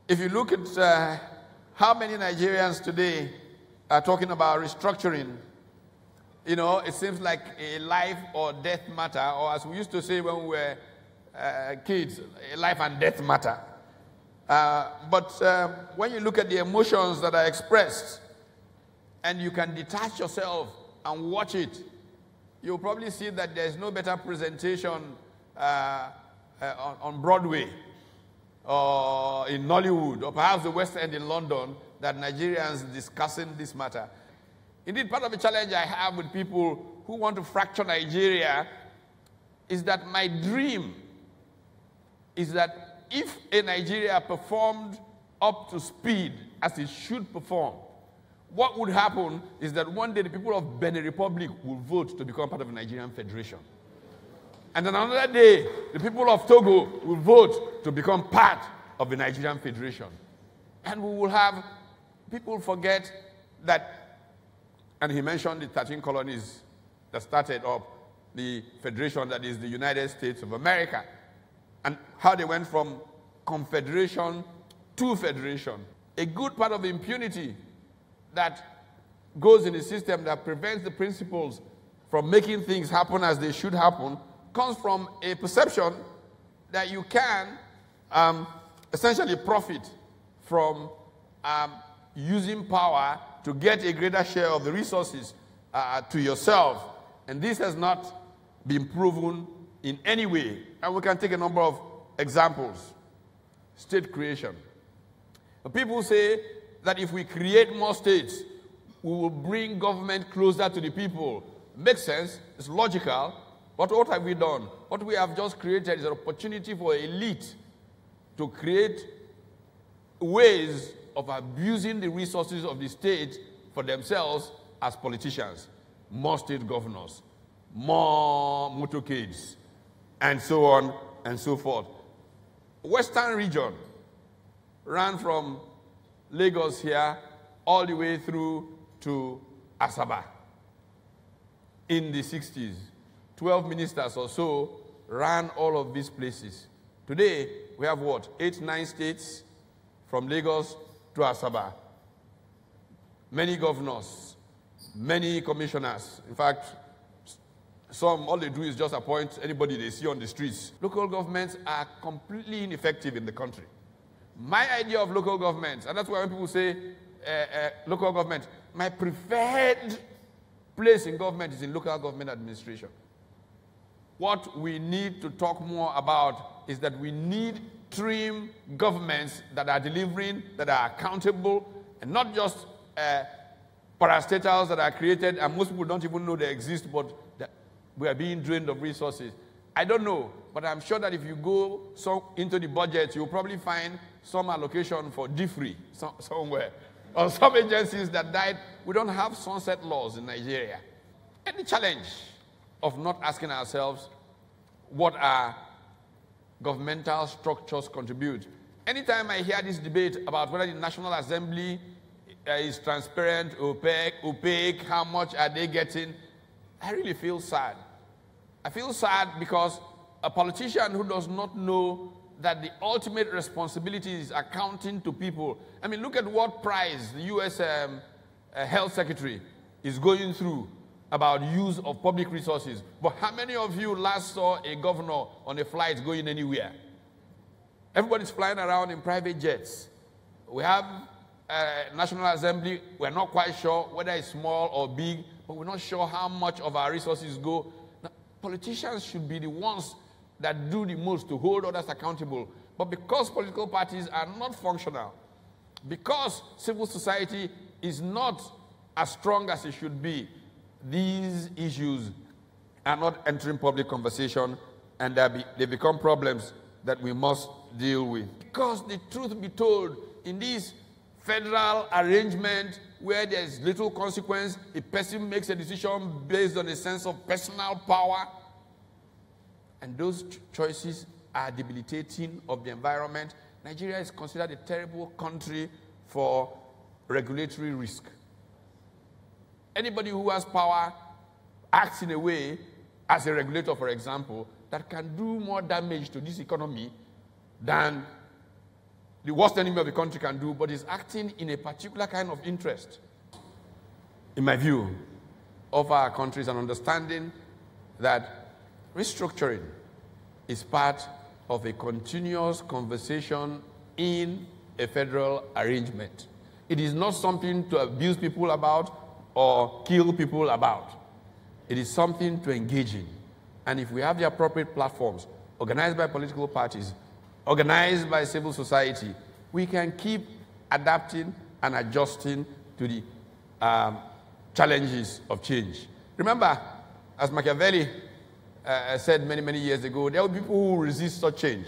If you look at how many Nigerians today are talking about restructuring, you know, it seems like a life or death matter, or as we used to say when we were kids, a life and death matter. But when you look at the emotions that are expressed, and you can detach yourself and watch it, you'll probably see that there's no better presentation on Broadway or in Nollywood, or perhaps the West End in London, that Nigerians discussing this matter. Indeed, part of the challenge I have with people who want to fracture Nigeria is that my dream is that if a Nigeria performed up to speed as it should perform, what would happen is that one day the people of Benin Republic will vote to become part of the Nigerian Federation. And then another day, the people of Togo will vote to become part of the Nigerian Federation. And we will have people forget that. And he mentioned the 13 colonies that started up the federation that is the United States of America, and how they went from confederation to federation. A good part of the impunity that goes in the system that prevents the principles from making things happen as they should happen comes from a perception that you can essentially profit from using power to get a greater share of the resources to yourself. And this has not been proven in any way. And we can take a number of examples. State creation. People say that if we create more states, we will bring government closer to the people. Makes sense, it's logical, but what have we done? What we have just created is an opportunity for elite to create ways of abusing the resources of the state for themselves as politicians. More state governors, more motorcades, and so on and so forth. Western region ran from Lagos here all the way through to Asaba in the 60s. 12 ministers or so ran all of these places. Today, we have what? 8, 9 states from Lagos to Asaba. Many governors, many commissioners. In fact, some, all they do is just appoint anybody they see on the streets. Local governments are completely ineffective in the country. My idea of local governments, and that's why when people say local government, my preferred place in government is in local government administration. What we need to talk more about is that we need trim governments that are delivering, that are accountable, and not just parastatals that are created, and most people don't even know they exist, but we are being drained of resources. I don't know, but I'm sure that if you go into the budget, you'll probably find some allocation for DFRI somewhere, or some agencies that died. We don't have sunset laws in Nigeria. And the challenge of not asking ourselves what our governmental structures contribute. Anytime I hear this debate about whether the National Assembly is transparent, opaque, how much are they getting, I really feel sad. I feel sad because a politician who does not know that the ultimate responsibility is accounting to people. I mean, look at what price the U.S. Health Secretary is going through about use of public resources. But how many of you last saw a governor on a flight going anywhere? Everybody's flying around in private jets. We have National Assembly. We're not quite sure whether it's small or big, but we're not sure how much of our resources go. Now, politicians should be the ones that do the most to hold others accountable. But because political parties are not functional, because civil society is not as strong as it should be, these issues are not entering public conversation, and they become problems that we must deal with. Because the truth be told, in this federal arrangement where there's little consequence, a person makes a decision based on a sense of personal power, and those choices are debilitating of the environment. Nigeria is considered a terrible country for regulatory risk. Anybody who has power acts in a way, as a regulator, for example, that can do more damage to this economy than the worst enemy of the country can do, but is acting in a particular kind of interest. In my view, of our country is an understanding that restructuring is part of a continuous conversation in a federal arrangement. It is not something to abuse people about or kill people about. It is something to engage in. And if we have the appropriate platforms, organized by political parties, organized by civil society, we can keep adapting and adjusting to the challenges of change. Remember, as Machiavelli said many, many years ago, there will be people who resist such change.